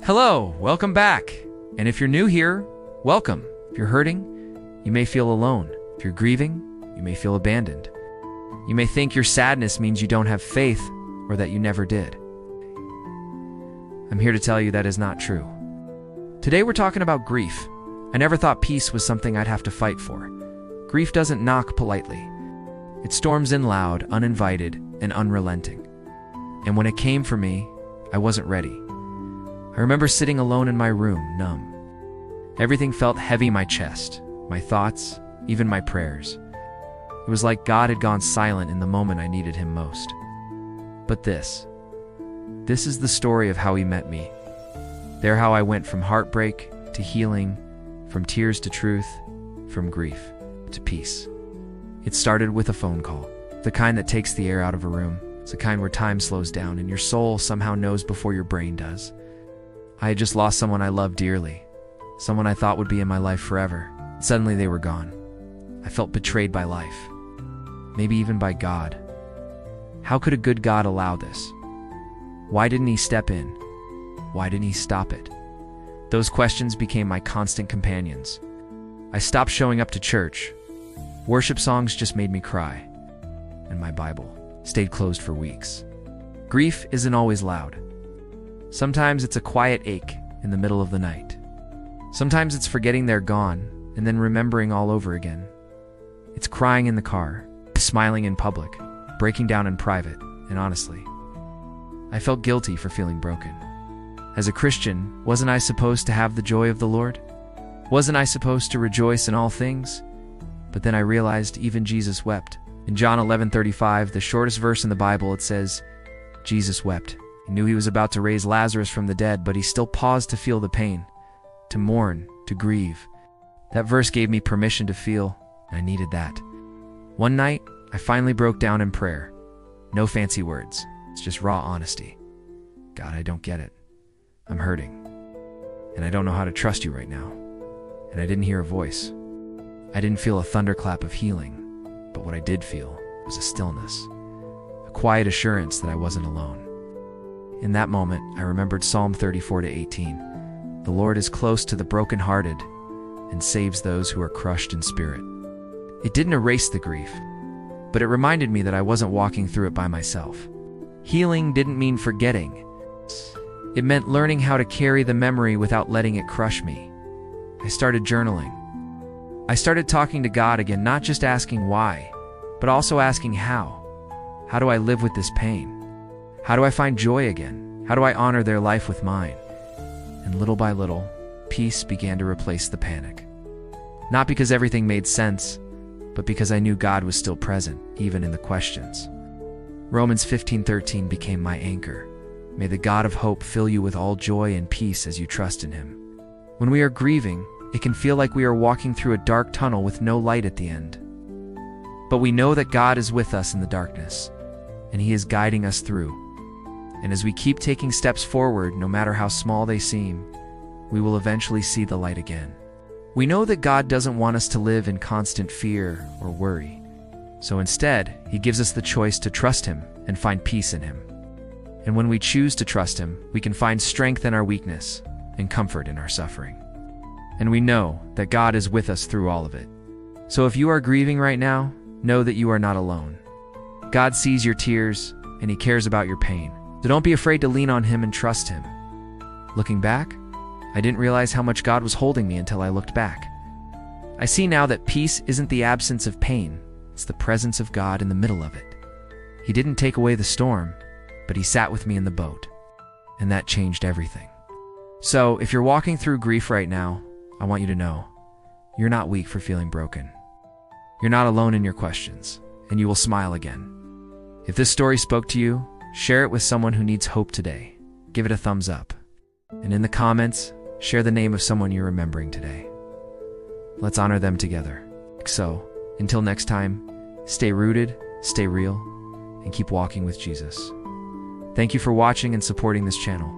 Hello, welcome back. And if you're new here, welcome. If you're hurting, you may feel alone. If you're grieving, you may feel abandoned. You may think your sadness means you don't have faith or that you never did. I'm here to tell you that is not true. Today we're talking about grief. I never thought peace was something I'd have to fight for. Grief doesn't knock politely. It storms in loud, uninvited, and unrelenting. And when it came for me, I wasn't ready. I remember sitting alone in my room, numb. Everything felt heavy in my chest, my thoughts, even my prayers. It was like God had gone silent in the moment I needed him most. But this is the story of how he met me. There how I went from heartbreak to healing, from tears to truth, from grief to peace. It started with a phone call, the kind that takes the air out of a room. It's the kind where time slows down and your soul somehow knows before your brain does. I had just lost someone I loved dearly, someone I thought would be in my life forever. Suddenly they were gone. I felt betrayed by life, maybe even by God. How could a good God allow this? Why didn't he step in? Why didn't he stop it? Those questions became my constant companions. I stopped showing up to church. Worship songs just made me cry, and my Bible stayed closed for weeks. Grief isn't always loud. Sometimes it's a quiet ache in the middle of the night. Sometimes it's forgetting they're gone and then remembering all over again. It's crying in the car, smiling in public, breaking down in private, and honestly, I felt guilty for feeling broken. As a Christian, wasn't I supposed to have the joy of the Lord? Wasn't I supposed to rejoice in all things? But then I realized even Jesus wept. In John 11:35, the shortest verse in the Bible, it says, Jesus wept. He knew he was about to raise Lazarus from the dead, but he still paused to feel the pain, to mourn, to grieve. That verse gave me permission to feel, and I needed that. One night, I finally broke down in prayer. No fancy words. It's just raw honesty. God, I don't get it. I'm hurting. And I don't know how to trust you right now. And I didn't hear a voice. I didn't feel a thunderclap of healing, but what I did feel was a stillness, a quiet assurance that I wasn't alone. In that moment, I remembered Psalm 34-18. The Lord is close to the brokenhearted and saves those who are crushed in spirit. It didn't erase the grief, but it reminded me that I wasn't walking through it by myself. Healing didn't mean forgetting. It meant learning how to carry the memory without letting it crush me. I started journaling. I started talking to God again, not just asking why, but also asking how. How do I live with this pain? How do I find joy again? How do I honor their life with mine? And little by little, peace began to replace the panic. Not because everything made sense, but because I knew God was still present, even in the questions. Romans 15:13 became my anchor. May the God of hope fill you with all joy and peace as you trust in him. When we are grieving, it can feel like we are walking through a dark tunnel with no light at the end. But we know that God is with us in the darkness, and he is guiding us through. And as we keep taking steps forward, no matter how small they seem, we will eventually see the light again. We know that God doesn't want us to live in constant fear or worry. So instead, he gives us the choice to trust him and find peace in him. And when we choose to trust him, we can find strength in our weakness and comfort in our suffering. And we know that God is with us through all of it. So if you are grieving right now, know that you are not alone. God sees your tears and he cares about your pain. So don't be afraid to lean on him and trust him. Looking back, I didn't realize how much God was holding me until I looked back. I see now that peace isn't the absence of pain, it's the presence of God in the middle of it. He didn't take away the storm, but he sat with me in the boat, and that changed everything. So if you're walking through grief right now, I want you to know, you're not weak for feeling broken. You're not alone in your questions, and you will smile again. If this story spoke to you, share it with someone who needs hope today. Give it a thumbs up. And in the comments, share the name of someone you're remembering today. Let's honor them together. So, until next time, stay rooted, stay real, and keep walking with Jesus. Thank you for watching and supporting this channel.